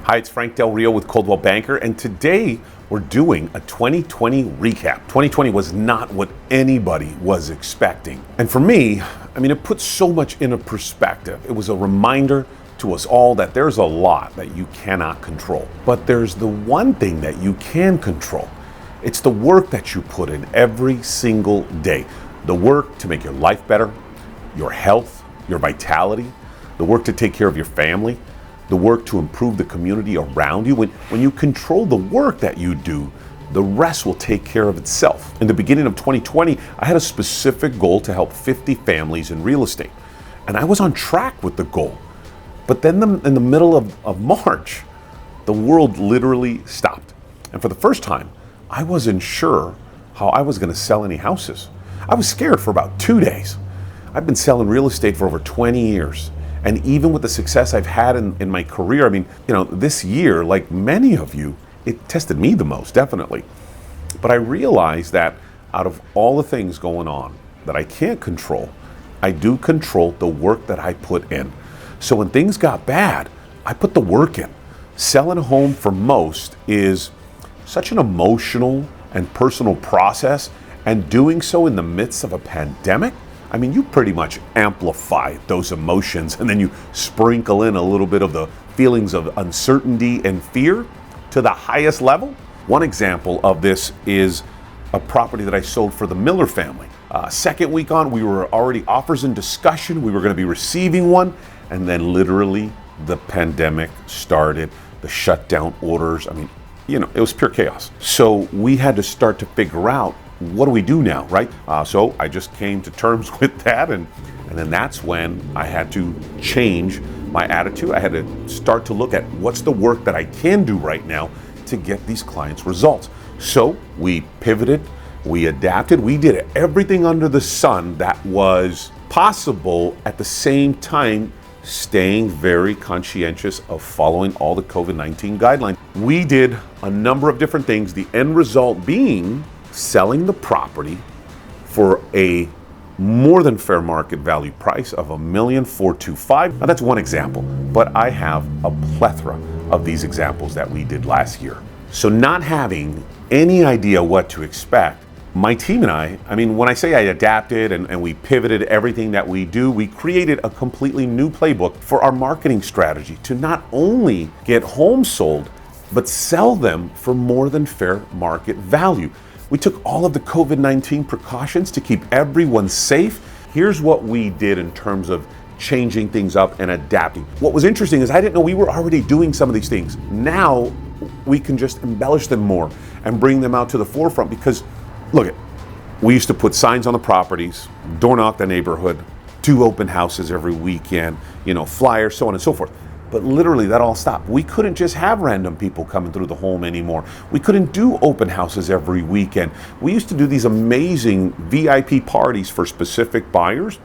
Hi, it's Del with Coldwell Banker, and today we're doing a 2020 recap. 2020 was not what anybody was expecting. And for me, it puts so much into perspective. It was a reminder to us all that there's a lot that you cannot control. But there's the one thing that you can control. It's the work that you put in every single day. The work to make your life better, your health, your vitality, the work to take care of your family, the work to improve the community around you. When you control the work that you do, the rest will take care of itself. In the beginning of 2020, I had a specific goal to help 50 families in real estate. And I was on track with the goal. But then in the middle of March, the world literally stopped. And for the first time, I wasn't sure how I was going to sell any houses. I was scared for about 2 days. I've been selling real estate for over 20 years. And even with the success I've had in my career, this year, like many of you, it tested me the most, definitely. But I realized that out of all the things going on that I can't control, I do control the work that I put in. So when things got bad, I put the work in. Selling a home for most is such an emotional and personal process, and doing so in the midst of a pandemic, you pretty much amplify those emotions, and then you sprinkle in a little bit of the feelings of uncertainty and fear to the highest level. One example of this is a property that I sold for the Miller family. Second week on, we were already offers in discussion. We were going to be receiving one, and then literally the pandemic started, the shutdown orders. It was pure chaos. So we had to start to figure out, what do we do now, right? So I just came to terms with that, and then that's when I had to change my attitude. I had to start to look at what's the work that I can do right now to get these clients results. So we pivoted, we adapted, we did everything under the sun that was possible, at the same time staying very conscientious of following all the COVID-19 guidelines. We did a number of different things, the end result being selling the property for a more than fair market value price of $1,425,000. Now that's one example, but I have a plethora of these examples that we did last year. So not having any idea what to expect, my team and I when I say I adapted and we pivoted everything that we do, we created a completely new playbook for our marketing strategy to not only get homes sold, but sell them for more than fair market value. We took all of the COVID-19 precautions to keep everyone safe. Here's what we did in terms of changing things up and adapting. What was interesting is I didn't know we were already doing some of these things. Now we can just embellish them more and bring them out to the forefront, because look, we used to put signs on the properties, door knock the neighborhood, do open houses every weekend, flyers, so on and so forth. But literally that all stopped. We couldn't just have random people coming through the home anymore. We couldn't do open houses every weekend. We used to do these amazing VIP parties for specific buyers.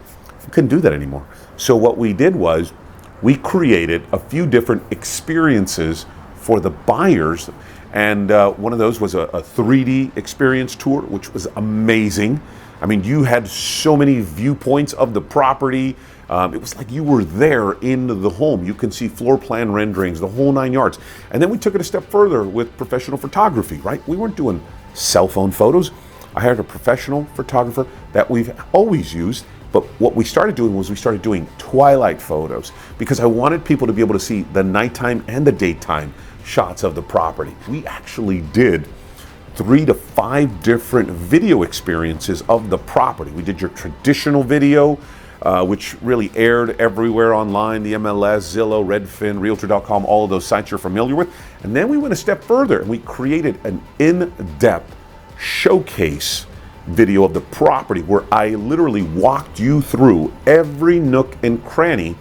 We couldn't do that anymore. So what we did was we created a few different experiences for the buyers. And one of those was a 3D experience tour, which was amazing. You had so many viewpoints of the property. It was like you were there in the home. You can see floor plan renderings, the whole 9 yards. And then we took it a step further with professional photography, right? We weren't doing cell phone photos. I hired a professional photographer that we've always used. But what we started doing was we started doing twilight photos, because I wanted people to be able to see the nighttime and the daytime shots of the property. We actually did 3 to 5 different video experiences of the property. We did your traditional video, which really aired everywhere online, the MLS, Zillow, Redfin, Realtor.com, all of those sites you're familiar with. And then we went a step further and we created an in-depth showcase video of the property, where I literally walked you through every nook and cranny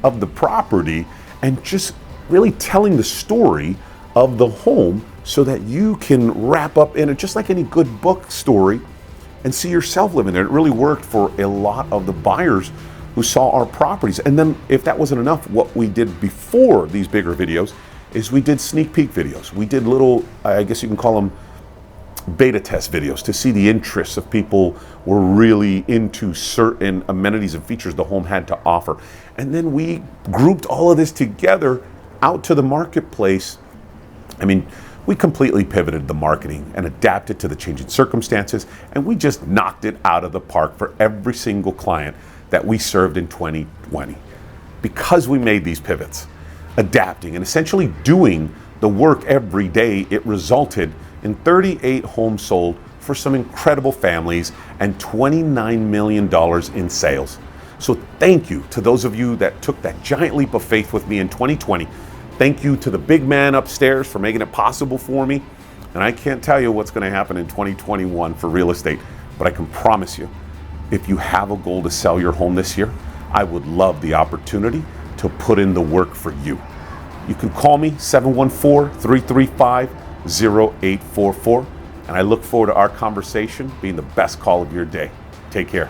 of the property and just really telling the story of the home, so that you can wrap up in it just like any good book story and see yourself living there. It really worked for a lot of the buyers who saw our properties. And then if that wasn't enough, what we did before these bigger videos is we did sneak peek videos. We did little, I guess you can call them beta test videos, to see the interests of people were really into certain amenities and features the home had to offer. And then we grouped all of this together out to the marketplace, I mean, we completely pivoted the marketing and adapted to the changing circumstances, and we just knocked it out of the park for every single client that we served in 2020. Because we made these pivots, adapting and essentially doing the work every day, it resulted in 38 homes sold for some incredible families and $29 million in sales. So thank you to those of you that took that giant leap of faith with me in 2020. Thank you to the big man upstairs for making it possible for me. And I can't tell you what's going to happen in 2021 for real estate, but I can promise you, if you have a goal to sell your home this year, I would love the opportunity to put in the work for you. You can call me 714-335-0844, and I look forward to our conversation being the best call of your day. Take care.